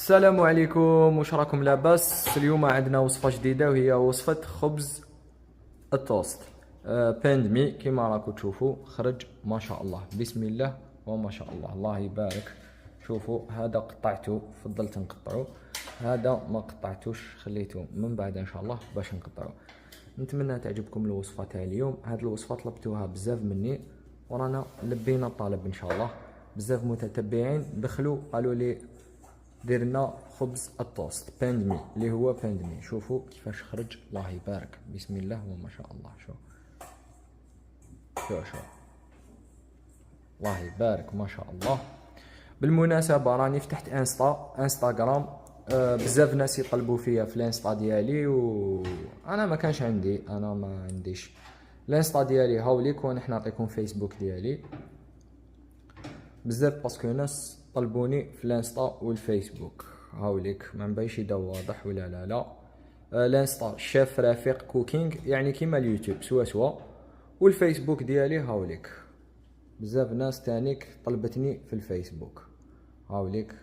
السلام عليكم، واش راكم لاباس؟ اليوم عندنا وصفة جديدة وهي وصفة خبز التوست. باندمي كيما راكم تشوفوا خرج ما شاء الله، بسم الله وما شاء الله، الله يبارك. شوفوا هذا قطعته، فضلت نقطعه. هذا ما قطعتوش، خليته من بعد ان شاء الله باش نقطعه. نتمنى تعجبكم الوصفة تاع اليوم. هذه الوصفة طلبتوها بزاف مني ورانا لبينا الطلب ان شاء الله. بزاف متتبعين دخلوا قالوا لي درنا خبز التوست باندمي اللي هو باندمي. شوفوا كيفاش خرج، الله يبارك، بسم الله وما شاء الله. شو الله يبارك ما شاء الله. بالمناسبة راني فتحت انستغرام. بزاف ناس يطلبوا فيا في الانستا ديالي، و انا ما كانش عندي، انا ما عنديش الانستا ديالي. هاوليك وانا نعطيكم فيسبوك ديالي. بزاف باسكو ناس طلبوني في الانستا والفيسبوك. هاوليك ما نبانش يدا واضح ولا لا. الانستا شيف رفيق كوكينغ، يعني كيما اليوتيوب سوا. والفيسبوك ديالي هاوليك. بزاف ناس تانيك طلبتني في الفيسبوك. هاوليك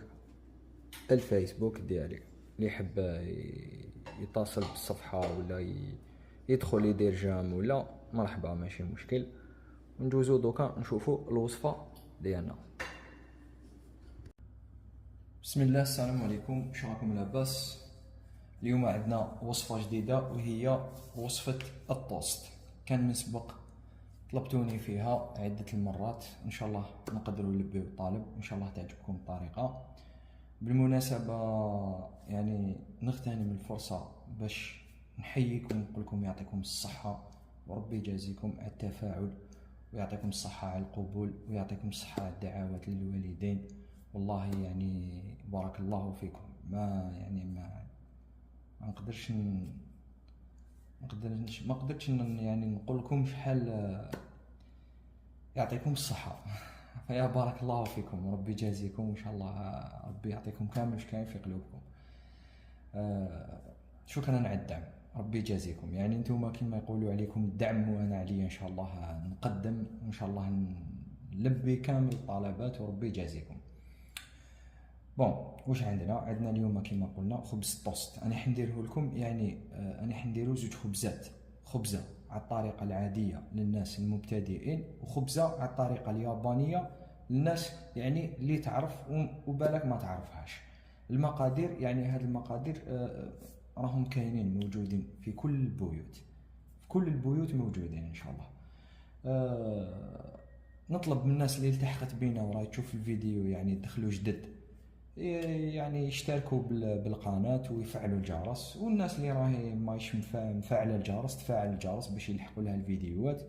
الفيسبوك ديالي، اللي يحب يتصل بالصفحة ولا يدخل يدير جام ولا مرحبا، ماشي مشكل. ندوزو دوكا نشوفو الوصفة ديالنا. بسم الله، السلام عليكم، واش راكم لاباس؟ اليوم عندنا وصفة جديدة وهي وصفة التوست. كان من سبق طلبتوني فيها عدة المرات، ان شاء الله نقدروا نلبيو الطالب، ان شاء الله تعجبكم الطريقة. بالمناسبة يعني نغتنم الفرصة باش نحييكم ونقول لكم يعطيكم الصحة وربي يجازيكم على التفاعل، ويعطيكم الصحة على القبول، ويعطيكم الصحة على الدعوات للوالدين. والله يعني بارك الله فيكم. ما يعني ما نقدرش يعني نقول لكم شحال يعطيكم الصحة. فيا بارك الله فيكم وربي يجازيكم، وان شاء الله ربي يعطيكم كامل اش كاين في قلوبكم. شكرا على الدعم، ربي يجازيكم. يعني انتم كما يقولوا عليكم الدعم، وانا عليا ان شاء الله نقدم، وان شاء الله نلبي كامل الطلبات وربي يجازيكم. بون، واش عندنا اليوم كما قلنا خبز التوست. انا حنديره لكم، يعني انا حنديرو زوج خبزات، خبزه على الطريقه العاديه للناس المبتدئين، وخبزه على الطريقه اليابانيه للناس يعني اللي تعرف وبالك ما تعرفهاش. المقادير يعني هاد المقادير راهم كاينين موجودين في كل البيوت، في كل البيوت موجودين ان شاء الله. نطلب من الناس اللي التحقت بينا وراهي تشوف الفيديو يعني دخلوا جدد، يعني يشتركوا بالقناة ويفعلوا الجرس، والناس اللي راهي مايش مفعله الجرس تفعل الجرس باش يلحقوا لها الفيديوهات.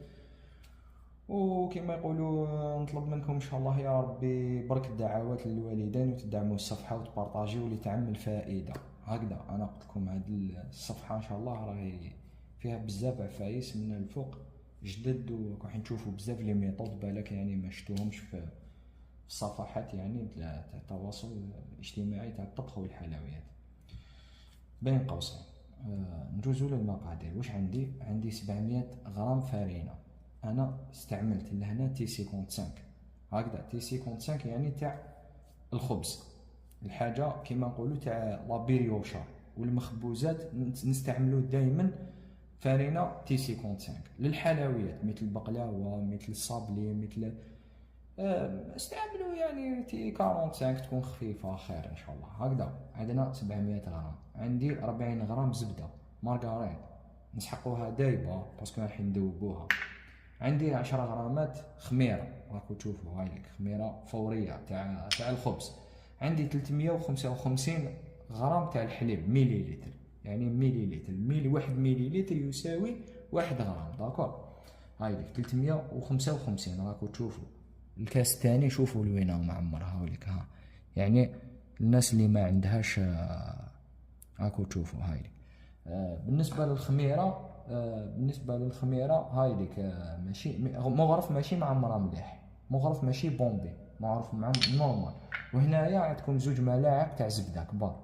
وكما يقولوا نطلب منكم ان شاء الله يا ربي برك الدعوات للوالدين، وتدعموا الصفحة وتبارطاجيو اللي تعمل فائدة. هكذا انا قلت لكم هذه الصفحة ان شاء الله راهي فيها بزاف عفايس من الفوق جدد، وراح نشوفوا بزاف لي ميثود بالك يعني ما شفتوهمش في الصفحات يعني تاع التواصل الاجتماعي تاع الطبخ والحلويات. بين قوسين ندوزو للمقادير. واش عندي 700 غرام فرينة. انا استعملت لهنا تي 55، هكذا تي 55 يعني تاع الخبز، الحاجة كما نقولوا تاع لابيريوشا. والمخبوزات نستعملوا دائما فرينة تي 55. للحلويات مثل البقلاوة، مثل الصابلي، مثل استعملوا يعني تي 45 تكون خفيفة خير ان شاء الله. هكذا عندنا 700 غرام. عندي 40 غرام زبدة مارغرين نسحقوها دايبة باسكو راح ندوبوها. عندي 10 غرامات خميرة، راكو تشوفوا هاي لك خميرة فورية تاع الخبز. عندي 355 غرام تاع الحليب ميليلتر، يعني ميليلتر، واحد ميليلتر يساوي 1 غرام، داكور. هاي لك 355 راكو تشوفوا. الكاس الثاني شوفوا لوينه معمر، هاوليك ها، يعني الناس اللي ما عندهاش راكو تشوفوا. هاي لك بالنسبه للخميره هاي لك ماشي مغرف، ماشي معمره مليح، مغرف ماشي بومبي، معروف مع نورمال. وهنايا عندكم 2 ملاعق تاع زبده كبار،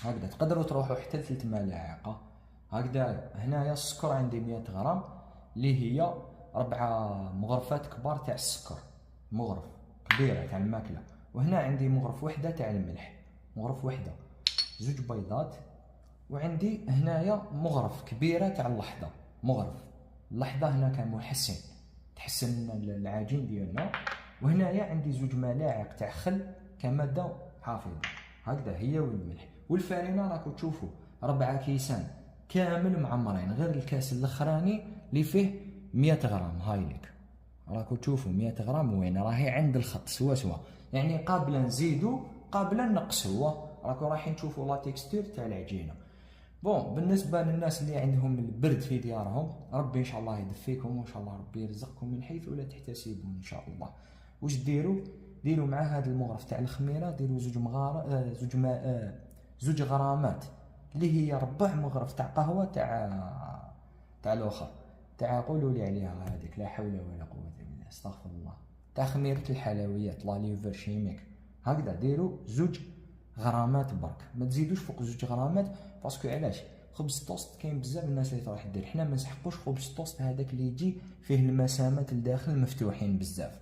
هكذا تقدروا تروحوا حتى 3 ملاعق هكذا. هنايا السكر عندي 100 غرام اللي هي 4 مغرفات كبار تاع السكر، مغرف كبيره تاع الماكله. وهنا عندي مغرف وحده تاع الملح، مغرف وحده، زوج بيضات، وعندي هنايا مغرف كبيره تاع اللحظه، مغرف اللحظه هنا كان محسن تحسن العجين ديالنا. وهنايا عندي زوج ملاعق تاع خل كماده حافظه هكذا هي، والملح والفارينه راكو تشوفوا 4 كيسان كامل معمرين، غير الكاس الاخراني اللي فيه 100 غرام هايليك، راكو تشوفوا 100 غرام وين راهي عند الخط سوا يعني قابله نزيدو قابله نقصو، راكو رايحين تشوفوا لا تيكستور تاع العجينه. بون بالنسبه للناس اللي عندهم البرد في ديارهم، ربي ان شاء الله يدفيكم، وان شاء الله ربي يرزقكم من حيث لا تحتسبون ان شاء الله. واش ديروا مع هذا المغرف تاع الخميره، ديروا زوج غرامات اللي هي ربع مغرف تاع قهوه تاع الاخر تاع قولوا لي عليها هذيك، لا حول ولا قوه الا بالله استغفر الله، تاع خميره الحلويات لا ليفر شيميك هكذا. ديروا زوج غرامات برك، ما تزيدوش فوق زوج غرامات، باسكو علاش خبز الطوست كاين بزاف الناس اللي تروح دير، حنا ما نسحقوش خبز الطوست هذاك اللي يجي فيه المسامات لداخل مفتوحين بزاف،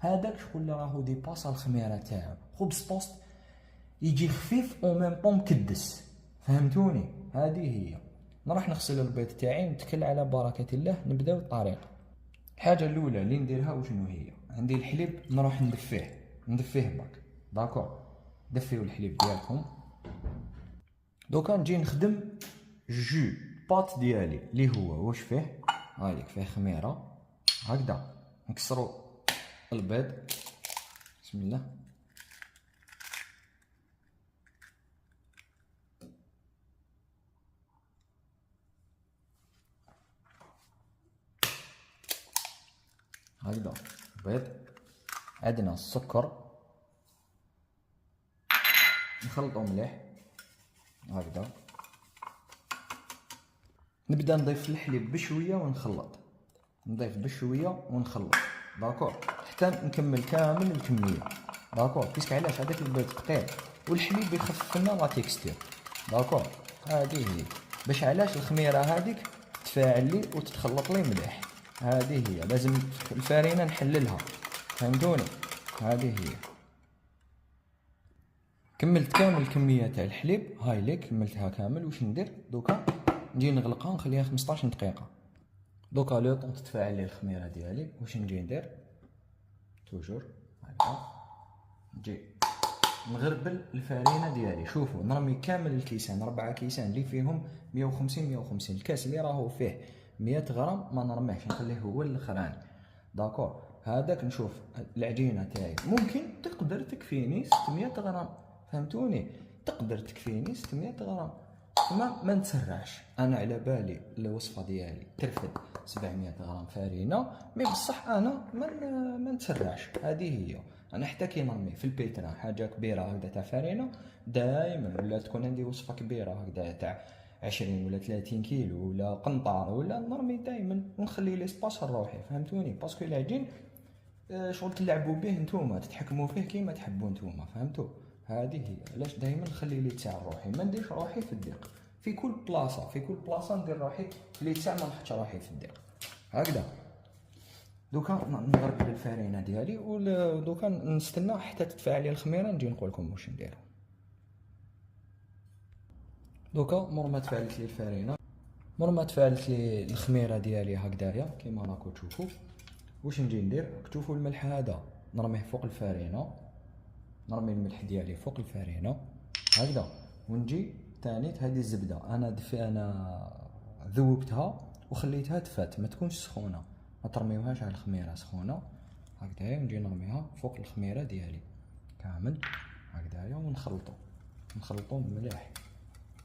هذاك شغل اللي راهو ديباس الخميره تاعو. خبز الطوست يجي خفيف او ميم طون مكدس، فهمتوني؟ هذه هي. نروح نغسل البيض تاعي ونتكل على بركه الله، نبداو الطريقه. الحاجه الاولى اللي نديرها وشنو هي؟ عندي الحليب نروح ندفيه برك، داكور؟ دفيو الحليب ديالكم. دوكا نجي نخدم جو بات ديالي اللي هو واش فيه، هايليك فيه خميره هكذا. نكسرو البيض، بسم الله. هكذا بيض، عندنا السكر، نخلطو مليح هكذا. نبدا نضيف الحليب بشويه ونخلط، نضيف بشويه ونخلط، داكور؟ حتى نكمل كامل الكميه، داكور؟ بيسك علاش هذاك البيض ثقيل والحليب يخفف لنا لا تيكستير، داكور؟ هذه هي باش علاش الخميره هذيك تفاعل لي وتتخلط لي مليح، هذه هي. لازم الفارينه نحللها، فهمتوني؟ هذه هي. كملت كامل الكميه تاع الحليب، هاي ليك كملتها كامل. واش ندير دوكا؟ نجي نغلقها ونخليها 15 دقيقه. دوكا لو طون تتفاعل لي الخميره ديالي، واش نجي ندير؟ توجور هكا نجي نغربل الفارينه ديالي. شوفوا نرمي كامل الكيسان، 4 كيسان اللي فيهم 150 الكاس اللي راهو فيه 100 غرام ما نرميهش، نخليه هو الاخراني، داكور؟ هذاك نشوف العجينه تاعي ممكن تقدر تكفيني 600 غرام، فهمتوني؟ تقدر تكفيني 600 غرام، ما نتسرعش. انا على بالي الوصفه ديالي ترفد 700 غرام فارينه، مي بصح انا ما نتسرعش. هذه هي. انا حتى كي نرمي في البيترا حاجه كبيره هكذا تاع فارينه دائما، ولا تكون عندي وصفه كبيره هكذا تاع 20 ولا 30 كيلو ولا قنطار، ولا نرمي دائما ونخلي لي سباس الروحي، فهمتوني؟ باسكو العجين شغل تلعبوا به نتوما، تتحكموا فيه كيما تحبوا نتوما، فهمتوا؟ هذه هي. علاش دائما نخلي لي تاع روحي، ما نديرش روحي في الدقيق في كل بلاصه ندير روحي لي تاع، ما نحطش روحي في الدقيق هكذا. دوكا نغربل الفارينه ديالي، ودوكا نستنى حتى تتفاعل لي الخميره، نجي نقول لكم واش ندير. دوكا مور ما تفاعلت لي الفارينه، مور ما تفاعلت لي الخميره ديالي هكذايا كيما راكم تشوفوا، واش نجي ندير؟ تشوفوا الملح هذا نرميه فوق الفارينه، نرمي الملح ديالي فوق الفارينه هكذا. ونجي ثاني هذه الزبده انا ذوبتها وخليتها تفات، ما تكونش سخونه، ما ترميوهاش على الخميره سخونه هكذايا. نجي نرميها فوق الخميره ديالي كامل هكذايا، ونخلطو مليح،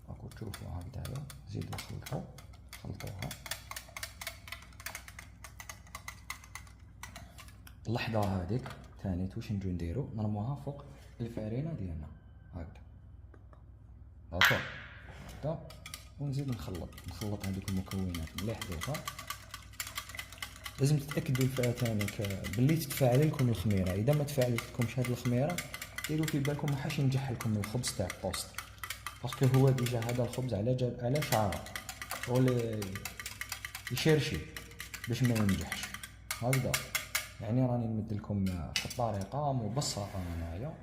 راكو تشوفوا هكذايا. زيدوا خلطوها اللحظه هذيك ثاني. واش نجيو نديرو؟ نرموها فوق الفارينه ديالنا هكذا، داكور؟ هكذا. ونزيد نخلط هذوك المكونات مليح. دوكا لازم تتاكدوا ثاني باللي تتفاعل لكم الخميره. اذا ما تفاعلت لكمش هذه الخميره ديروا في بالكم ما حاش ينجح لكم الخبز تاع الطوست، باسكو هو ديجا هذا الخبز على شعره شغل يشرشي باش ما ينجحش هكذا. يعني راني نمد لكم في الطريقه مبسطه هنايا.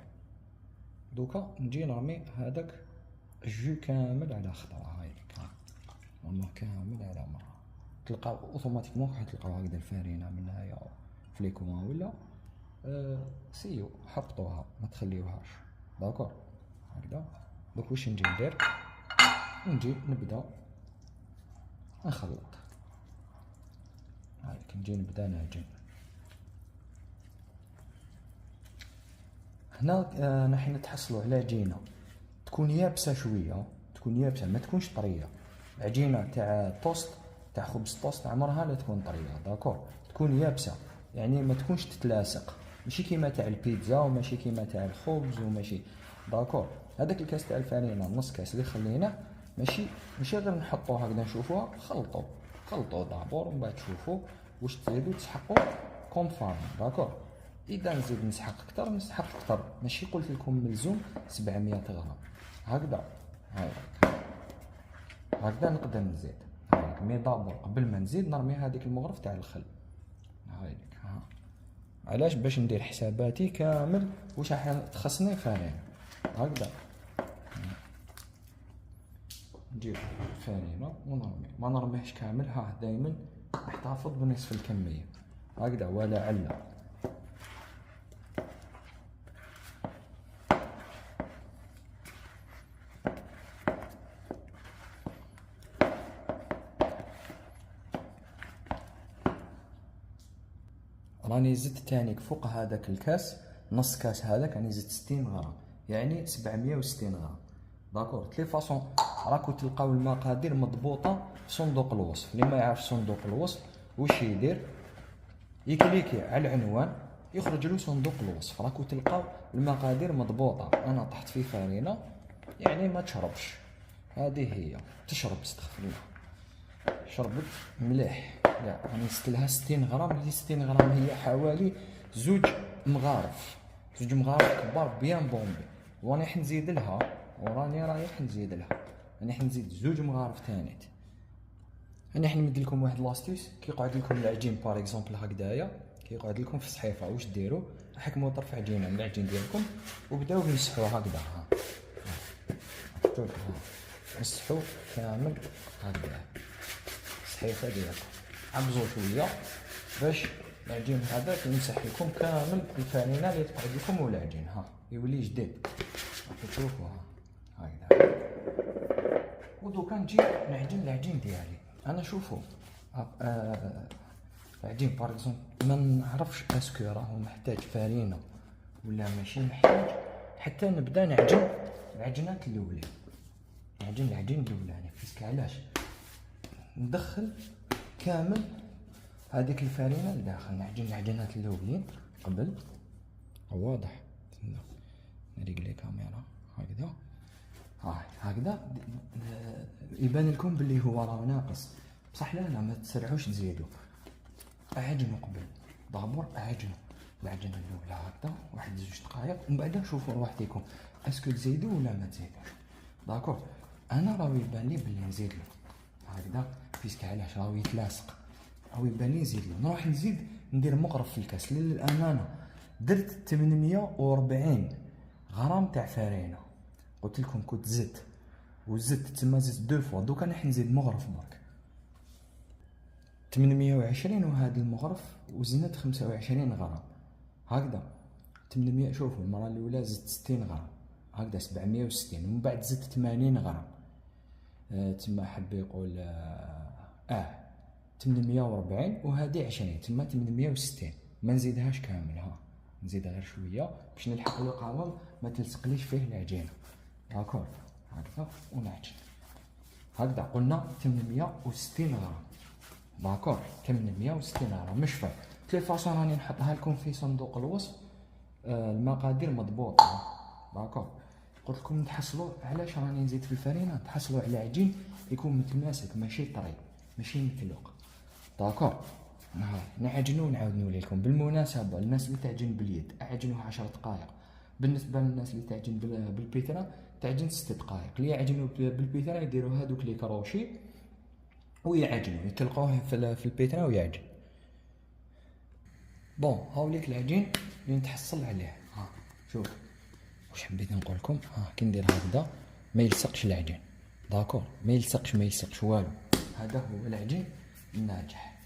دوكا نجي نرمي هذاك الجو كامل على خطره، هايليك نرميه كامل على مره، تلقاو اوتوماتيكمون راح تلقاو هكذا الفرينه من هنايا في ليكوان ولا سيو حطوها ما تخليوهاش. داكور هكذا. دوك واش نجي ندير، نجي نبدا نخلط، هايليك نجي نبدا نعجن. هنا نحن نتحصلوا على عجينه تكون يابسه شويه، تكون يابسه ما تكونش طريه. عجينه تاع توست، تاع خبز توست عمرها لا تكون طريه، داكور، تكون يابسه يعني ما تكونش تتلاصق، ماشي كيما تاع البيتزا وماشي كيما تاع الخبز وماشي، داكور. هذاك الكاس تاع الفرينه نص كاس اللي خليناه ماشي غير نحطوه هكذا نشوفوها، خلطوا دابور ومن بعد تشوفوا واش تزيدوا تسحقوا كوم فارم، داكور. اذا نزيد نسحق اكثر ماشي قلت لكم ملزوم 700 غرام هكذا، هكذا نقدر نزيد هايليك. مي دابور قبل ما نزيد نرمي هذيك المغرف تاع الخل، هايليك علاش؟ باش ندير حساباتي كامل واش راح تخصني فرينه هكذا. نجيب الفرينه ونرمي، ما نرميهش كامل، دائما نحتفظ بنصف الكميه هكذا ولا علا. راني زدت تانيك فوق هذاك الكاس، نص كاس هذاك راني زدت 60 غرام، يعني 760 غرام، داكور. تلي فاصون راكو تلقاو المقادير مضبوطه في صندوق الوصف. اللي ما يعرف صندوق الوصف واش يدير، يكليكي على العنوان يخرج له صندوق الوصف، راكو تلقاو المقادير مضبوطه. انا طحت في فرينه يعني ما تشربش، هذه هي تشرب، استغفر الله، شربت مليح. لا راني نزدت لها 60 غرام، اللي 60 غرام هي حوالي زوج مغارف كبار بيان بومبي، وراني راح نزيد لها، رايح نزيد لها، راني راح نزيد زوج مغارف ثانيت. انا راح نمد لكم واحد لاستيس، كي يقعد لكم العجين بار اكزومبل هكذايا، كي يقعد لكم في الصحيفه واش ديروا، حكموا طرف عجينه من العجين ديالكم وبداو مسحوا هكذا، مسحوا كامل هكذا الصحيفه ديالكم، عبزوا شويه باش العجين هذاك يمسح لكم كامل الفرينه اللي تقعد لكم والعجين يولي جديد، راكم تشوفوا هكذا. ودوكا نجي نعجن العجين ديالي. انا شوفوا العجين بار اكزومبل ما نعرفش اسكو راهو محتاج فرينه ولا ماشي محتاج، حتى نبدا نعجن العجينات الاولى، نعجن العجين الاولاني. فيسك علاش؟ ندخل كامل هذيك الفرينه لداخل، نعجن العجينات الاولين قبل. واضح؟ نريق لي كاميرا هكذا، هكذا يبان لكم باللي هو راه ناقص، بصح لا ما تسرعوش تزيدوا، اعجنوا قبل دابور، اعجنوا العجينه الاولى هكذا واحد زوج دقائق، ومن بعد شوفوا رواحتكم اسكو تزيدوا ولا ما تزيدوش، داكور. انا راه يبان لي بلي نزيد له هكذا، فيسك علاش راهو يتلاصق، راهو يبان لي نزيد له. نروح نزيد ندير مغرف في الكاس. للامانه درت 840 غرام تاع فرينه، قلت لكم كنت زدت وزدت تما زدت دو فوا، دوكا راح نزيد مغرف برك 820، وهذا المغرف وزنت 25 غرام هكذا 800. شوفوا المره الاولى زدت 60 غرام هكذا 760، ومن بعد زدت 80 غرام تما حب يقول 840، وهذه 20 تما 860. ما نزيدهاش كامل، نزيدها غير شويه باش نلحق القوام ما تلصقليش فيه العجينه، داكور هكذا. ونعجن هكذا قلنا 860 غرام، داكور 860 غرام مش فايق. تلي فاصون راني نحطها لكم في صندوق الوصف، المقادير مضبوطه، داكور. قلت لكم تحصلوا علاش راني نزيد في الفرينه، تحصلوا على عجين يكون متماسك ماشي طري ماشي مفلوق، داكور. نعجنوا ونعاود نولي لكم. بالمناسبه الناس اللي تعجن باليد اعجنوها 10 دقائق، بالنسبه للناس اللي تعجن بالبيترا تعجن 6 دقائق. اللي يعجنوا بالبيترا يديروا هذوك لي كروشي ويعجنوا، يتلقوه في البيترا ويعجن. بون هاوليك العجين اللي نتحصل عليه، شوف واش حبيت نقول لكم، كي ندير هكذا ما يلصقش العجين، داكور، ما يلصقش والو. هذا هو العجين الناجح.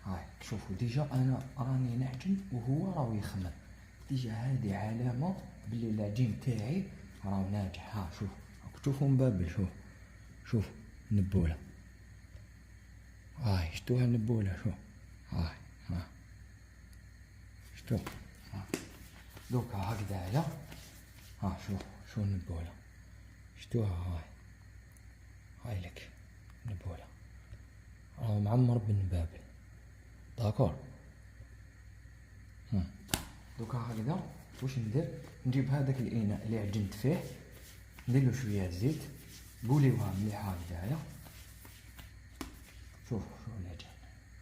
هاي شوفوا ديجا انا راني نعجن وهو راه يخمر، ديجا هذه علامه بلي العجين تاعي راه ناجح. شوف راكم تشوفوا مبابل، شوف النبوله، شفتوها النبوله، شوف شفتوا. دوكا هكذايا، شوف النبوله، شفتوها. هاي لك النبوله راه معمر بالنبابل، داكور. دوكا هكذا واش ندير، نجيب هذاك الاناء اللي عجنت فيه، ندير له شويه زيت، قوليوها مليحه هكذايا. شوف العجين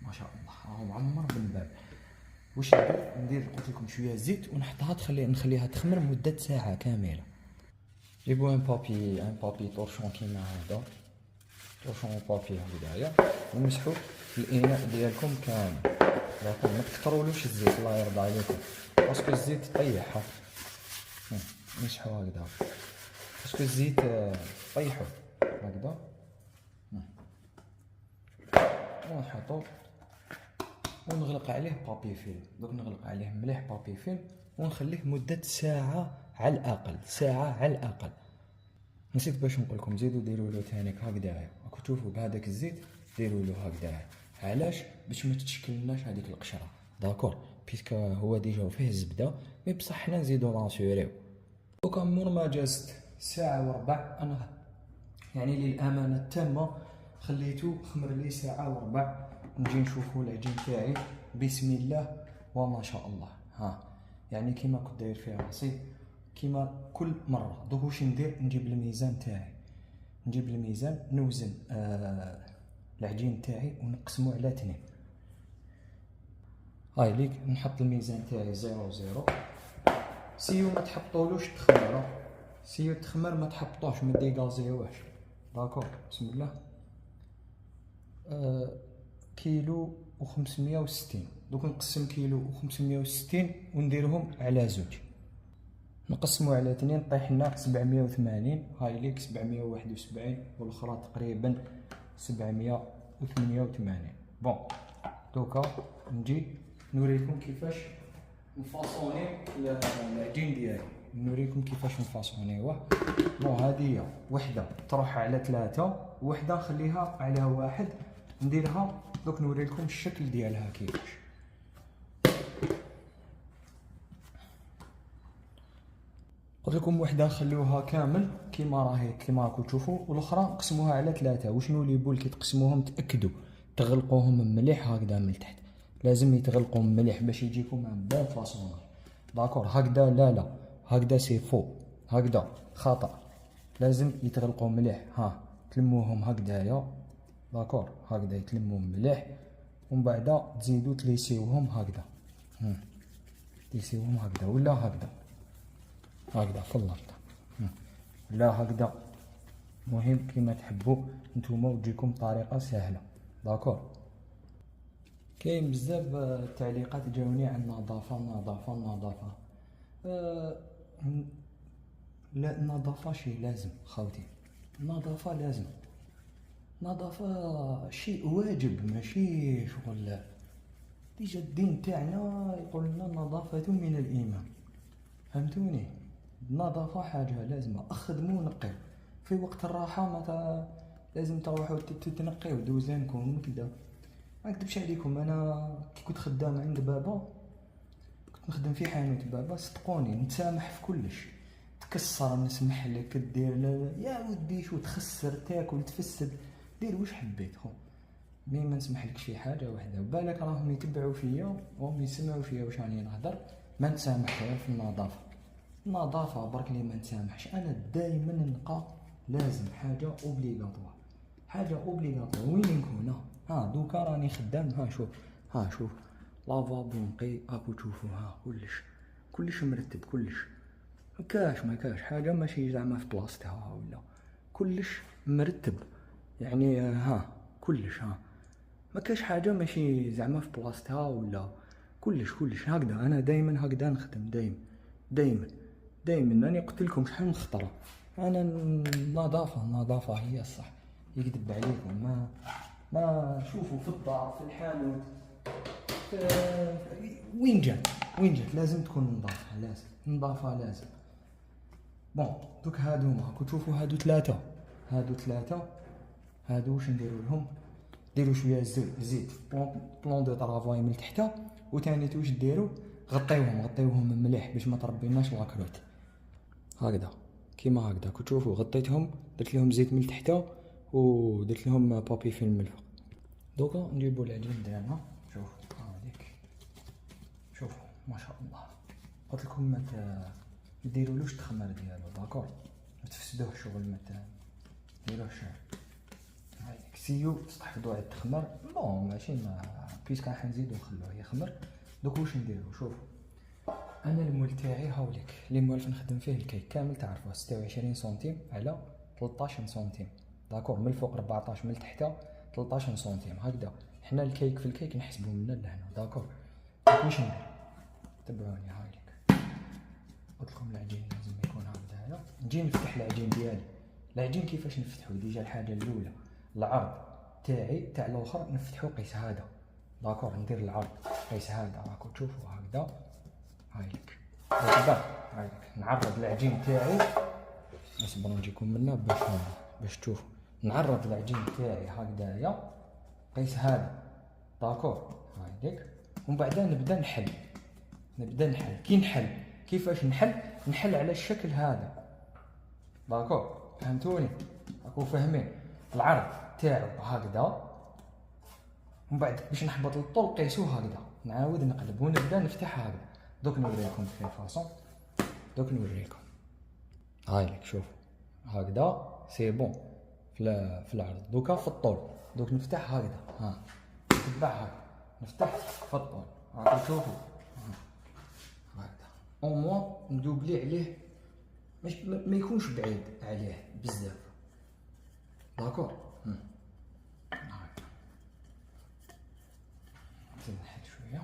ما شاء الله راه معمر بالنبابل. واش ندير قلت لكم شويه زيت ونحطها نخليها تخمر مده ساعه كامله. جيبوا ان بابي طورشون كيما هذا، طورشون بابي هكذايا، ومسحوا الاناء ديالكم كامل، داكور. ما تكثرولوش الزيت الله يرضى عليكم، باسكو الزيت طيحها. نمسحوا هكذا باسكو الزيت طيحوا هكذا. ونحطو ونغلق عليه بابي فيلم. دوك نغلق عليه مليح بابي فيلم ونخليه مدة ساعة على الأقل. نسيت باش نقول لكم، زيدوا ديروا له تانيك هكذايا، راكم تشوفوا بهذاك الزيت ديروا له هكذايا. علاش؟ باش ما تتشكلناش هذيك القشره، داكور، بيسكو هو ديجا فيه الزبده، مي بصح حنا نزيدو لانسيوريو. دوكا مور ما جازت ساعه وربع، انا يعني للامانه التامه خليته خمر لي ساعه وربع. نجي نشوفوا العجين تاعي، بسم الله وما شاء الله. يعني كيما كنت داير فيها راسي كيما كل مره. دوك واش ندير، نجيب الميزان تاعي، نوزن العجين تاعي ونقسمو على 2. هاي ليك نحط الميزان تاعي 0 سيو ما تحطولوش تخمر، ما تحطوش، ما ديغازيوهش، داكور. بسم الله. كيلو و560. دوك نقسم كيلو و560 ونديرهم على 2، نقسمو على 2 طيح لنا 780. هاي ليك 771 والاخرى تقريبا 788. بون دوكا نجي نوريكم كيفاش نفاصوني العجين ديالي، بون هذه وحده تروح على 3 وحده نخليها على 1 نديرها. دوك نوريكم الشكل ديالها كيفاش. قلت لكم وحده نخليوها كامل كيما راهي كيما راكم تشوفوا، والاخرى نقسموها على 3. وشنو لي بول كي تقسموهم تاكدوا تغلقوهم مليح هكذا من تحت، لازم يتغلقوا مليح باش يجيكم ان بون فاصوناج، داكور. هكذا لا هكذا سي فو، هكذا خطا، لازم يتغلقوا مليح. تلموهم هكذايا، داكور، هكذا يتلموا مليح، ومن بعد تزيدوا تليسيوهم هكذا، تليسيوهم هكذا ولا هكذا في الارض، لا هكذا. مهم كيما تحبوا نتوما وتجيكم طريقه سهله، داكور. كاين بزاف تعليقات جاوني عن النظافه. لا النظافه شيء لازم خاوتي، النظافه شيء واجب ماشي شغل. ديجا الدين تاعنا يقول لنا النظافه من الايمان، فهمتوني؟ النظافه حاجه لازمه. اخدموا ونقيو في وقت الراحه، متى لازم تروحوا تنقيو دوزانكم كذا. ما نكذبش عليكم، انا كي كنت خدام عند بابا، كنت نخدم في حانوت بابا، صدقوني نتسامح في كلش. تكسر نسمح لك، دير يا ودي شو تخسر، تاكل تفسد، دير واش حبيت خو، مي ما نسمحلكش شي حاجه وحده. وبالك راهم يتبعوا فيا وهم يسمعوا فيا واش راني نهضر. ما نسامح غير في النظافه برك اللي ما نسامحش. انا دائما نلقى لازم حاجه اوبليغاتوار وين نكون. دوكا راني خدام، شوف لافابو نقي، راكو تشوفوا كلش مرتب، ما كاش حاجه ماشي زعما في بلاصتها، ولا كلش مرتب يعني. كلش ما كاش حاجه ماشي زعما في بلاصتها، ولا كلش هكذا. انا دائما هكذا نخدم، دائما دائما راني قلت لكم شحال من خطره، انا النظافه هي الصح، يكذب عليكم. ما شوفوا في الدار في الحانوت وين جات لازم تكون نظافه، لازم. بون دوك هادو راكم تشوفوا هادو ثلاثه، هادو واش نديروا لهم؟ ديروا شويه زيت بلون دو طرافاي من تحت، وثاني واش ديروا؟ غطيوهم مليح باش ما تربيناش لاكروت. هكذا كيما هكذا كتشوفوا، غطيتهم، درت لهم زيت من تحت ودرت لهم بابي فيلم من الفوق. دوكا نجيبوا العجين ديالنا. شوفوا هذيك، شوفوا ما شاء الله. قلت لكم ما ديرولوش التخمر ديالو، داكور، ما تفسدوه شغل، ما ديروش. هايك سيو تستحفظوا على التخمر. بون ماشي ما بيسك راح نزيدو نخلوه يخمر. دوك واش نديرو؟ شوفوا انا المول تاعي هاوليك اللي موالف نخدم فيه الكيك كامل، تعرفوه 26 سنتيم على 13 سنتيم، داكور، من الفوق 14 من تحت 13 سنتيم هكذا. حنا الكيك في الكيك نحسبو من لهنا، داكور. واش ندير؟ تبعوني هايليك. قلت لكم العجين لازم يكون هكذا. نجي نفتح العجين ديالي. العجين كيفاش نفتحو؟ ديجا الحاجه الاولى العرض تاعي تاع الاخر نفتحو قيس هذا، داكور. ندير العرض قيس هذا، راكم تشوفوا هكذا هايليك. هايليك نعرض العجين تاعي، اصبروا نجيكم منا باش تشوفوا. نعرض العجين تاعي هكذايا قيس هذا، داكور، هايليك. ومن بعد نبدا نحل. كي نحل كيفاش نحل على الشكل هذا، داكور، فهمتوني؟ راكم فاهمين؟ العرض تاعو هكذا، ومن بعد باش نحبط للطول قيسوه هكذا، نعاود نقلب ونبدا نفتح هكذا. دوك نوريكم كيف فاصون، هايليك شوف هكذا سي بون في العرض. دوكا في الطول، دوك نفتح هكذا، ها نتبع هكذا، نفتح في الطول، راكم تشوفوا هكذا. او موا ندوبلي عليه ما يكونش بعيد عليه بزاف، داكور. نزيد نحل شويه،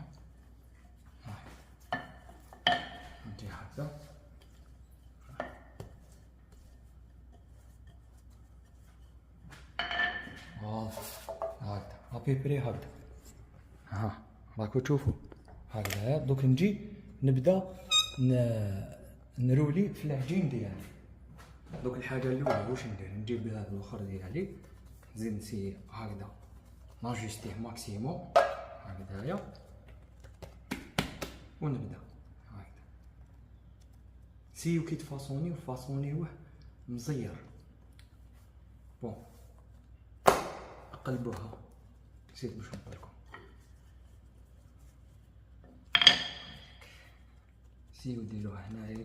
ندي هكذا. هكذا ابيبري هكذا، ها راكو تشوفوا هكذا. دوك نجي نبدا نرولي في العجين ديالي. دوك الحاجه الاولى واش ندير؟ نجيب هذا الاخر ديالي، نزيد نسي هكذا ناجستيه ماكسيموم هكذايا، ونبدا هكذا. سيو كي تفاصونيوه مزير. بون قلبوها، نسيت باش نقول لكم. سيو ديروه هنايا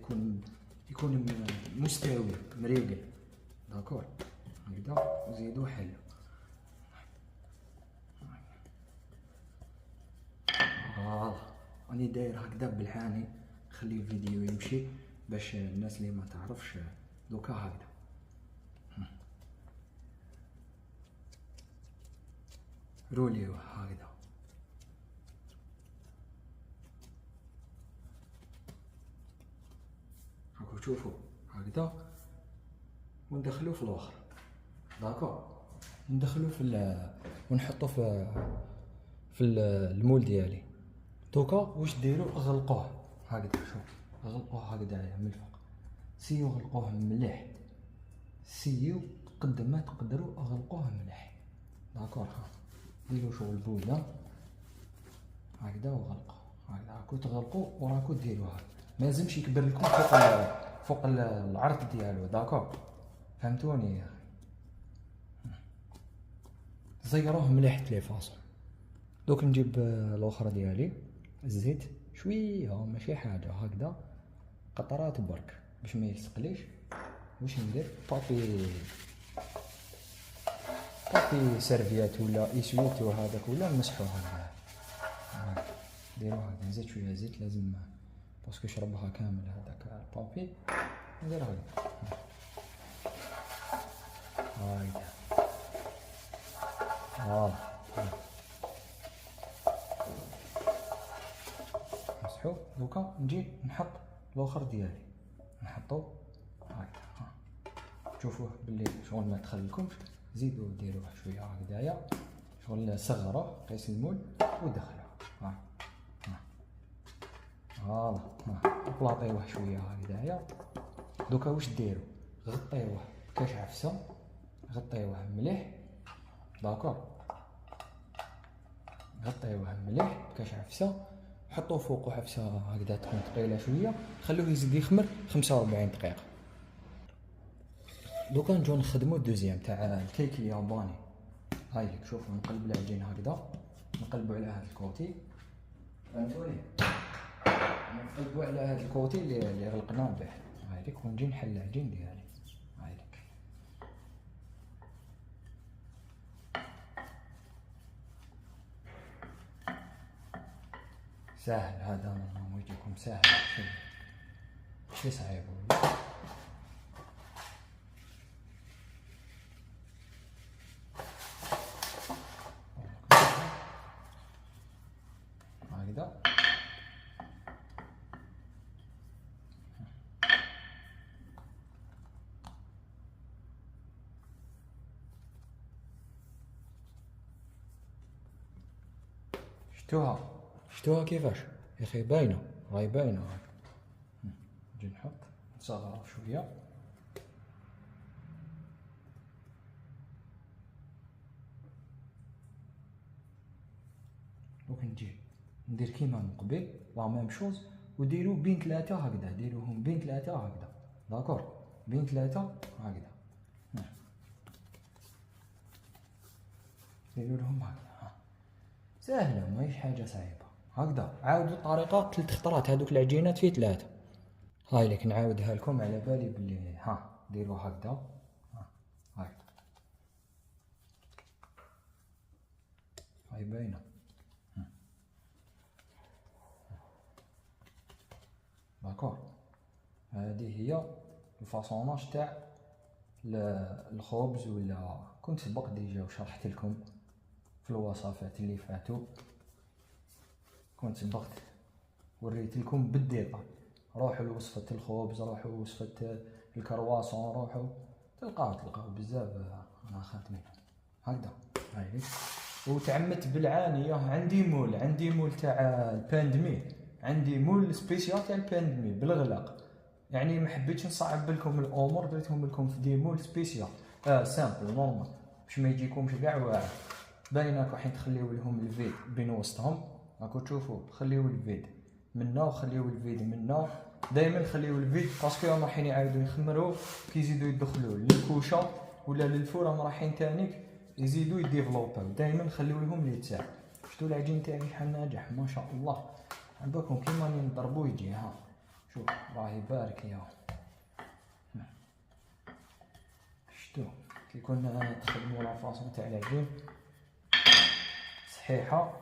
يكون مستوي مريقل، داكور، هكذا. وزيدو حلو. راني داير هكذا بالحاني، خلي الفيديو يمشي باش الناس اللي ما تعرفش. دوكا هكذا روليوه هكذا. راكو تشوفوا هكذا، وندخلو في الاخر، داكور. ندخلو ونحطو في المول ديالي. دوكا واش ديروا؟ غلقوه هكذا، شوف غلقوه هكذايا من الفوق. سيو غلقوه مليح، سيو قد ما تقدروا غلقوه مليح، داكور. ها ديروا شغل بوله هكذا وغلقوه هكذا. راكو تغلقوا وراكو ديروها، ما لازمش يكبر لكم فوق العرض ديالو، داكور، فهمتوني؟ زيروه مليح لي فاصون. دوك نجيب الاخرى ديالي، الزيت شويه ماشي حاجه، هكذا قطرات برك باش ما يلصقليش. واش ندير؟ بابي سيرفيات ولا اسويت وهذاك، ولا نمسحوه هكذا. ديروا هكذا، نزيد شويه زيت لازم باسكو يشربها كامل هذاك البابي. ندير هكذا مسحو. دوكا نجي نحط الاخر ديالي، نحطو هكذا. تشوفوه باللي شغل ما دخل لكمش، زيدوا ديروه شويه هكذايا، شغل صغروه قيس المول ودخلوه. فوالا بلاطيوه شويه هكذايا. دوكا واش ديروا؟ غطيوه كاش عفسه، غطيوه مليح داكور، غطيوه مليح بكاش عفسه، حطوا فوقو عفسه هكذا تكون ثقيله شويه، خلوه يزيد يخمر 45 دقيقه. دوكا نجو نخدمو الدوزيام تاع الكيك الياباني. هاي لك شوفوا، نقلب العجين هكذا، نقلبو على هذا الكوتي، فهمتوني؟ نقلبو على هذا الكوتي اللي غلقناه به. هاي لك، ونجي نحل العجين ديالي. هاي لك ساهل هذا، ما يجيكم ساهل شي صعيب هكذا. شتوها كيفاش يا اخي؟ باينه، راهي باينه. نجي نحط نصغرها شويه، دوك نجي ندير كيما من قبل لا ميم شوز، وديروا بين 3 هكذا، ديروهم بين 3 هكذا داكور، بين 3 هكذا، ديروا لهم هكذا. ساهله ماهيش حاجه صعيبه. هكذا عاودوا الطريقه 3 خطرات، هذوك العجينات في 3. هاي لك نعاودها لكم على بالي بلي ديروا هكذا. هاي باينه. داكور، هذه هي الفاصوناج تاع الخبز. ولا كنت سبق ديجا وشرحت لكم في الوصفات اللي فاتوا، كنت سبقت وريت لكم بالديطاي. روحوا لوصفة الخبز، روحوا لوصفة الكرواسون، روحوا تلقاو بزاف انا خاتمين هكذا. هاي وتعمدت بالعانيه. عندي مول تاع الباندمي، عندي مول سبيسيال تاع الباندمي بالغلاق، يعني ما حبيتش نصعب لكم الامور، درتهم لكم في دي مول سبيسيال سامبل نورمال باش ما يجيكمش كاع واعر. باينه راح تخليو لهم الفيد بين وسطهم، راكو تشوفوا، خليو الفيد منا وخليو الفيد منا، دائما خليو الفيد باسكو راهم رايحين يعاودوا يخمروا كي يزيدوا يدخلوا للكوشه ولا للفور، راهم رايحين تانيك يزيدوا يديفلوباو. دائما خليو لهم اليتساع. شفتوا العجين تاعي شحال ناجح ما شاء الله، عندكم كيما نضربو يجي. شوف الله يبارك يا شفتوا كي كنا تخدموا لا فاصون تاع العجين صحيحه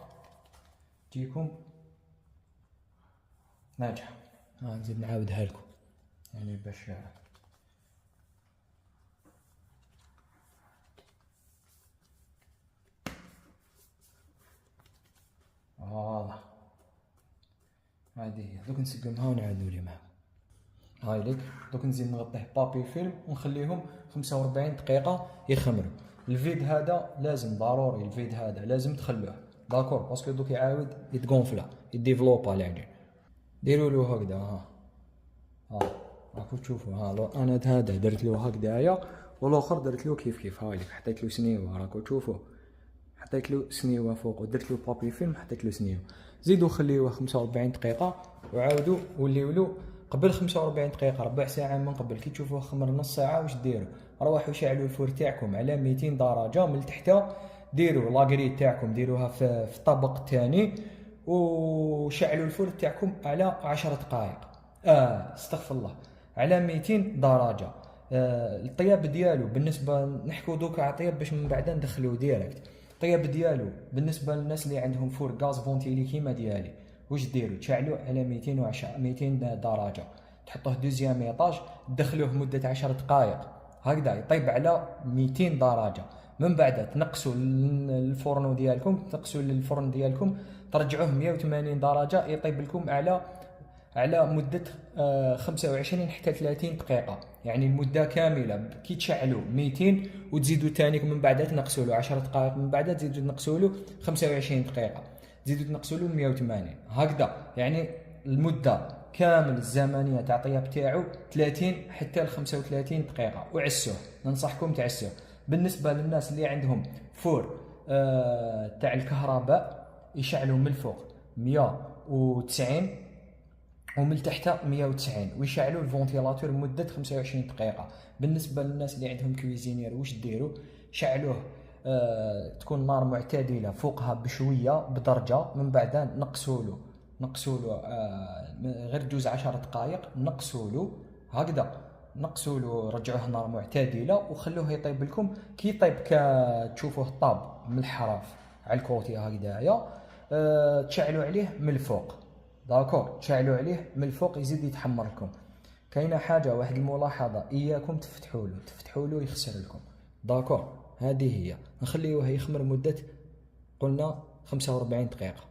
تجيكم ناجحه. نزيد نعاودها لكم يعني باش هذه هي. دوك نسقمها ونعاودو لي معاكم. هاي لك دوك نزيد نغطيه بابي فيلم ونخليهم 45 دقيقه يخمروا. الفيد هذا لازم ضروري، الفيد هذا لازم تخلوه داكور، باسكو دوك يعاود يتغونفلا يديفلوبا العجين. ديروا له هكذا. راكو تشوفوا. انا هذا درت له هكذايا، والاخر درت له كيف. هاي لك حطيت له سنيوه، راكو تشوفوا، حطيت له سنيوه فوق ودرت له بابي فيلم، حطيت له سنيوه. زيدوا خليوه 45 دقيقه وعاودوا وليولو قبل 45 دقيقه ربع ساعه من قبل. كي تشوفوه خمر نص ساعه واش ديروا؟ روحوا شعلوا الفور تاعكم على 200 درجه من تحت، ديروا لاغري تاعكم ديروها في الطبق الثاني، وشعلوا الفور تاعكم على 10 دقائق استغفر الله، على 200 درجه. الطياب ديالو بالنسبه نحكوا دوكا على الطياب باش من بعد ندخلوه ديريكت. الطياب ديالو بالنسبه للناس اللي عندهم فور غاز فونتيلي كيما ديالي، واش ديروا؟ تشعلوه على 200 درجه، تحطوه دوزيام ايطاج، تدخلوه مده 10 دقائق هكذا يطيب على 200 درجه. من بعد تنقصوا الفرن ديالكم، ترجعوه 180 درجه يطيب لكم على على مدة 25 حتى 30 دقيقة، يعني المدة كاملة. كي تشعلوا 200 وتزيدوا تانيك من بعد تنقصوا له 10 دقائق، من بعد تزيدوا تنقصوا له 25 دقيقة، تزيدوا تنقصوا له 180 هكذا. يعني المدة كامل الزمنية تاع الطياب تاعو 30 حتى ل 35 دقيقة. وعسوه، ننصحكم تعسوه. بالنسبة للناس اللي عندهم فور تاع الكهرباء، يشعلوا من الفوق 190 ومن تحت 190، ويشعلوا الفونتيلاتور لمدة 25 دقيقة. بالنسبة للناس اللي عندهم كويزينير واش ديروا؟ شعلوه تكون نار معتدلة، فوقها بشوية بدرجة، من بعد نقصوا له غير جوز 10 دقائق، نقصوا له هكذا، نقصوا له، رجعوه نار معتدلة وخلوه يطيب لكم. كي يطيب تشوفوه طاب من الحراف على الكوتي هكذايا، تشعلوا عليه من الفوق، داكور، تشعلوا عليه من الفوق يزيد يتحمر لكم. كاينه حاجه، واحد الملاحظه، اياكم تفتحوا له يخسر لكم، داكور. هذه هي، نخليوه يخمر مده قلنا 45 دقيقه.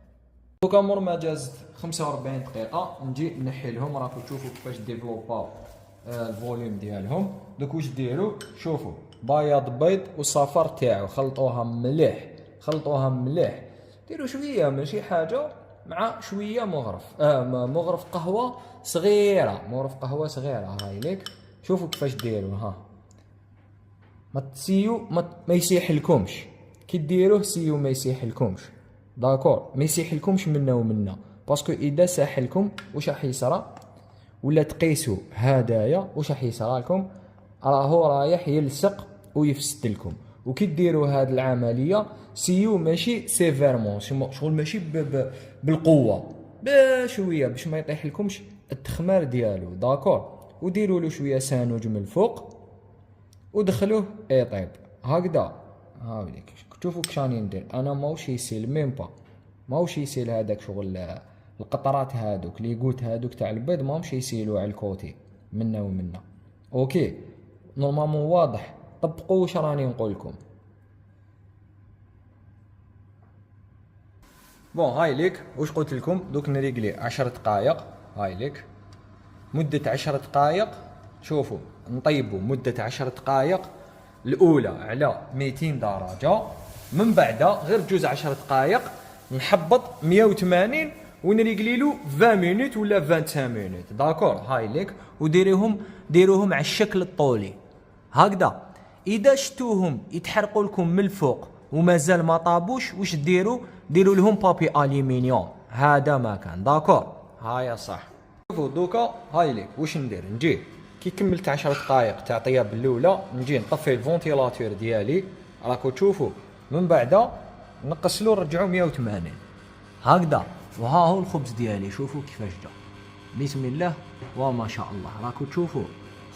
دوكا مور ما جازت 45 دقيقه نجي نحي لهم. راكم تشوفوا كيفاش ديفلوباو الفوليوم ديالهم. دوك واش ديروا؟ شوفوا، بياض بيض والصفر تاعو، خلطوها مليح، ديروا شويه ماشي حاجه، مع شويه مغرف قهوه صغيره، هاي ليك. شوفوا كيفاش ديروا، ها ما يسيح لكمش كي ديروه، سيو ما يسيح لكمش، داكور، ما يسيح لكمش منا ومنا، باسكو اذا ساح لكم واش راح يصرى؟ ولا تقيسوا هدايا واش راح يصرى لكم؟ راهو رايح يلصق ويفسد لكم. وكي ديروا هاد العمليه سيو ماشي سيفيرمون، شغل ماشي بالقوه، بشويه باش ما يطيح لكمش التخمار ديالو، داكور. وديروا له شويه سانوج من الفوق ودخلوه يطيب هكذا. هاوليك شوفوا كشاني ندير انا، ماوش يسيل ماوش يسيل هذاك شغل القطرات هادوك لي قوت هادوك تاع البيض، ماهمش يسيلوا على الكوتي منا ومنا. اوكي نورمالمون واضح، طبقوا واش راني نقول لكم. بون هاي ليك واش قلت لكم. دوك نريقلي 10 دقائق، هاي ليك مدة 10 دقائق. شوفوا نطيبوا مدة 10 دقائق الأولى على 200 درجة، من بعد غير جوز 10 دقائق نحبط 180 ونريقلي له 20 مينوت ولا 25 مينوت، داكور. هاي ليك ديروهم على الشكل الطولي هكذا. اذا شتوهم يتحرقوا لكم من الفوق ومازال ما طابوش، واش ديروا لهم بابي الومنيوم، هذا ما كان، داكور. هاي صح. شوفوا دوكا هاي ليك واش ندير. نجي كي كملت 10 دقائق تاع طياب الاولى، نجي نطفي الفونتيلاتور ديالي، راكو تشوفوا، من بعد نقصلو نرجعو 180 هكذا. وها هو الخبز ديالي، شوفوا كيفاش جا، بسم الله وما شاء الله. راكو تشوفوا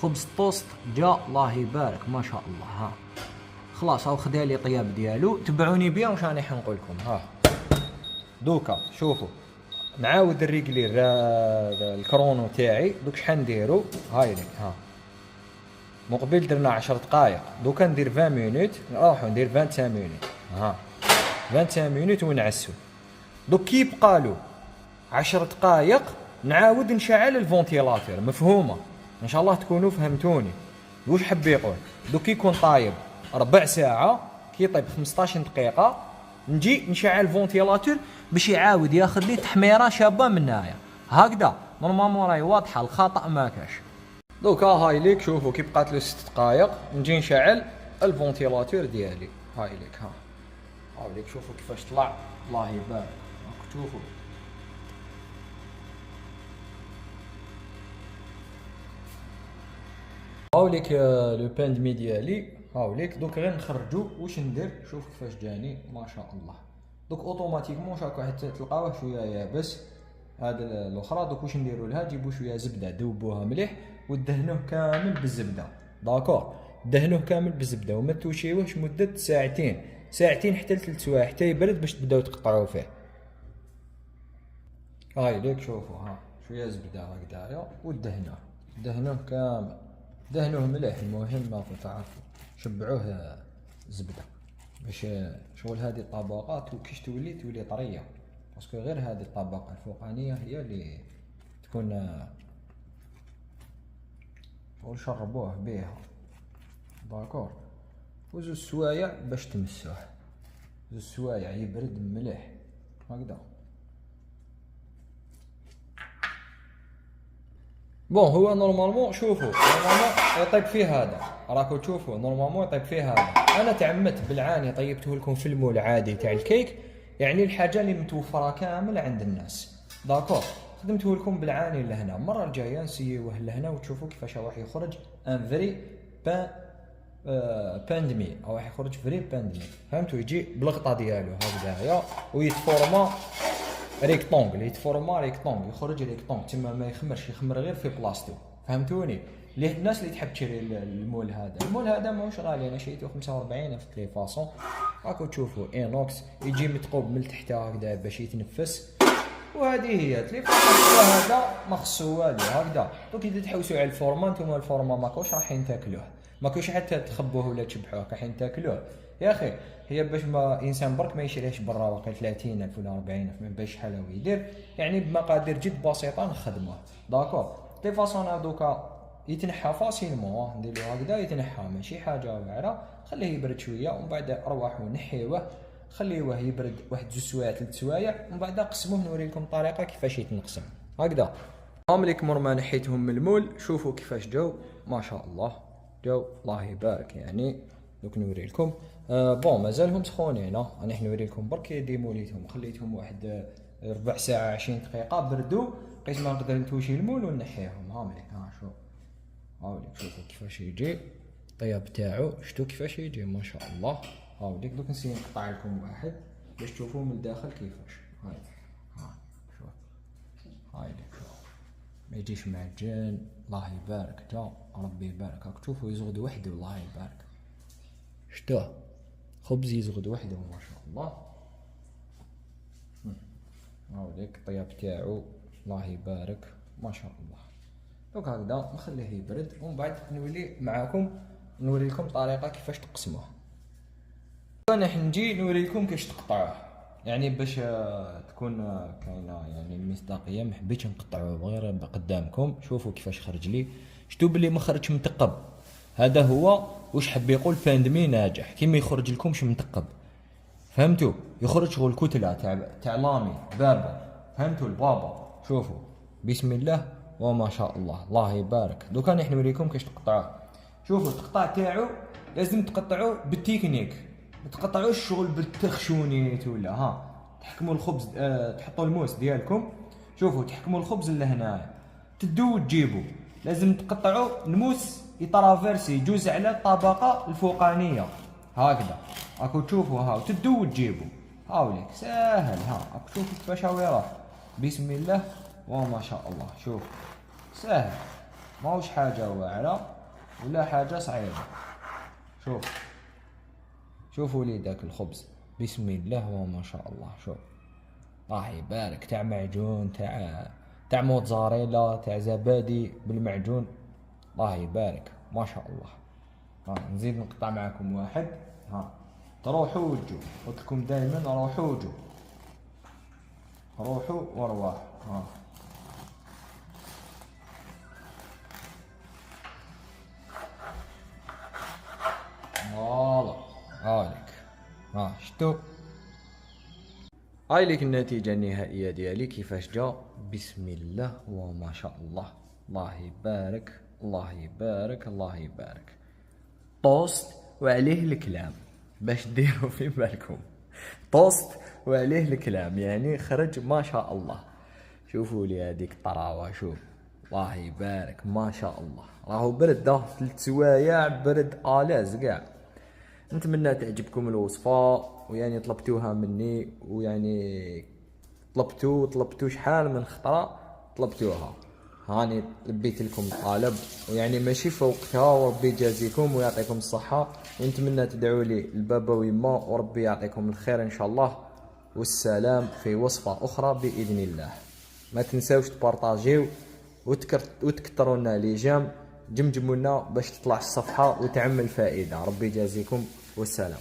خبز توست جا، الله يبارك ما شاء الله. ها خلاص هاو خدا لي طياب ديالو. تبعوني بيا واش راني حنقول لكم. ها دوكا شوفوا نعاود نريقلي الكرونو تاعي. دوك شحال نديرو؟ هاي ليك، ها مقبل درنا 10 دقائق، دوكا ندير 20 مينوت، نروحو ندير 25 مينوت، ها 25 مينوت ونعسو. دوك كي يبقالو 10 دقائق نعاود نشعل الفونتيلاتور، مفهومه؟ ان شاء الله تكونوا فهمتوني واش حب يقول. دوك كي يكون طايب ربع ساعه، كي يطيب 15 دقيقه، نجي نشعل الفونتيلاتور باش يعاود ياخذ لي تحميره شابه من هنايا هكذا. نورمالمون راهي واضحه، الخطا ما كاش. دوكا هاي ليك شوفوا كي بقات له 6 دقائق نجي نشعل الفونتيلاتور ديالي. هاي ليك، ها هاي ليك شوفوا كيفاش طلع، الله يبارك. راكم تشوفوا هاوليك لو بان دمي ديالي، هاوليك. دوك غير نخرجو واش ندير. شوف كيفاش جاني ما شاء الله. دوك اوتوماتيكمون واش راكو حتى تلقاوه شويه يابس. هذا الاخرى دوك واش نديروا لها، جيبوا شويه زبده ذوبوها مليح ودهنوه كامل بالزبده، داكور. دهنوه كامل بالزبده وما توشيوهش مده ساعتين حتى ل3 سوايع حتى يبرد باش تبداو تقطعوا فيه. هاي ليك شوفوا، ها شويه زبده هكذايا ودهنوه كامل، دهنوه مليح. المهم ما تعرفوا شبعوه زبده باش شغل هذه الطبقات وكيش تولي طريه، باسكو غير هذه الطبقه الفوقانيه هي اللي تكون ونشربوه بيها داكور. وزوج سوايع باش تمسوه، زوج سوايع يبرد مليح هكذا. بون هو نورمالمون شوفوا نورمالمون يطيب فيه هذا، راكو تشوفوا نورمالمون يطيب فيه هذا. انا تعمدت بالعاني طيبته لكم في المول عادي تاع الكيك، يعني الحاجه اللي متوفره كامل عند الناس داكور. خدمته لكم بالعاني لهنا، المره الجايه نسيوه لهنا وتشوفوا كيفاش راح يخرج ان فري بان دمي، او راح يخرج فري بان دمي، فهمتوا؟ يجي بالغطا ديالو هكذايا ويتفورما ريكتونغل، يتفورما ريكتونغل، يخرج ريكتونغل تما ما يخمرش، يخمر غير في بلاصتو، فهمتوني؟ ليه الناس اللي تحب تشري المول هذا، المول هذا ماهوش غالي، انا شريته 45 في لي فاصون. راكو تشوفوا انوكس يجي متقوب من تحت هكذا باش يتنفس، وهذه هي لي فاصون. هذا ما خصو والو هكذا. دوك اذا تحوسوا على الفورما نتوما، الفورما ماكوش رايحين تاكلوه، ماكوش حتى تخبوه ولا تشبحوه، رايحين تاكلوه يا اخي. هي باش ما انسان برك ما يشريهش برا واقع 30,000 ولا 40,000 من باش شحال هو يدير، يعني بمقادير جد بسيطه نخدموه داكور. لي فاصون هذوكا يتنحى فاسيلمون، نديرو هكذا يتنحى، ماشي حاجه واعره. خليه يبرد شويه ومن بعد روحوا نحيوه، خليوه يبرد واحد 2 سوايع 3 سوايع، ومن بعد قسموه نوري لكم الطريقه كيفاش يتنقسم هكذا. هامليكم ما نحيتهم من المول، شوفوا كيفاش جاو ما شاء الله، جاو الله يبارك يعني. دوك نوري لكم بون مازالهم سخونين، انا نوري لكم برك ديموليتهم، خليتهم واحد ربع ساعه 20 دقيقه بردوا، بقيت ما نقدر نتوشي المول ونحيهم. هامليك شوف، هاوليك شوفوا كيفاش يجي الطياب تاعو، شتو كيفاش يجي ما شاء الله. هاوليك دوك نسي نقطع لكم واحد باش تشوفوا من الداخل كيفاش. هاي شوف، هاوليك شوف ما يجيش معجن، الله يبارك، جا ربي يبارك. راك تشوفوا يزغد وحده الله يبارك، شتوه خبز يزغد وحده ما شاء الله. هاوليك الطياب تاعو الله يبارك ما شاء الله. دوك هكذا نخليه يبرد ومن بعد نولي معاكم نوري لكم طريقه كيفاش تقسموه. انا نجي نوري لكم كيفاش تقطعوه، يعني باش تكون كاينه يعني المصداقيه، ما حبيتش نقطعوه غير قدامكم. شوفوا كيفاش خرج لي، شتو بلي ما خرجش متقب. هذا هو واش حب يقول باندمي ناجح، كيما يخرج لكمش متقب، فهمتوا؟ يخرج شغل كتله تاع لامي بابا، فهمتوا البابا؟ شوفوا بسم الله وما شاء الله الله يبارك. دوكا نحن نوريكم كيفاش تقطعوه. شوفوا التقطاع تاعو لازم تقطعوه بالتكنيك، ما تقطعوش شغل بالتخشونيت ولا تحكموا الخبز تحطوا الموس ديالكم. شوفوا تحكموا الخبز لهنا تدو وتجيبوا، لازم تقطعوا الموس يترافيرسي يجوز على الطبقه الفوقانيه هكذا. راكو تشوفوا تدو وتجيبوا، هاوليك ساهل. راكو تشوفوا كيفاش يروح، بسم الله وما شاء الله. شوف ساهل، ماهوش حاجه واعره ولا حاجه صعيبه. شوفوا لي داك الخبز بسم الله وما شاء الله. شوف الله يبارك، تاع معجون تاع موتزاريلا تاع زبادي بالمعجون، الله يبارك ما شاء الله. نزيد نقطع معكم واحد. تروحوا وتجوا، قلت لكم دائما روحوا وجوا، روحوا وارواحوا. فوالا هاوليك شتو، هايليك النتيجة النهائية ديالي كيفاش جا، بسم الله وما شاء الله الله يبارك الله يبارك الله يبارك. طوست وعليه الكلام باش ديروا في بالكم، طوست وعليه الكلام يعني خرج ما شاء الله. شوفوا لي هذيك الطراوه، شوف الله يبارك ما شاء الله. راهو برد 3 سوايع برد الاز كاع. نتمنى تعجبكم الوصفه، ويعني طلبتوها مني، ويعني طلبتو شحال من خطره طلبتوها، هاني لبيت لكم الطلب، ويعني ماشي في وقتها، وربي يجازيكم ويعطيكم الصحه. ونتمنى تدعوا لي البابا ويما، وربي يعطيكم الخير ان شاء الله، والسلام في وصفه اخرى باذن الله. ما تنساوش تبارطاجيو وتكثروا لنا لي جيم، جمجموا لنا باش تطلع الصفحه وتعمل فائده. ربي يجازيكم والسلام.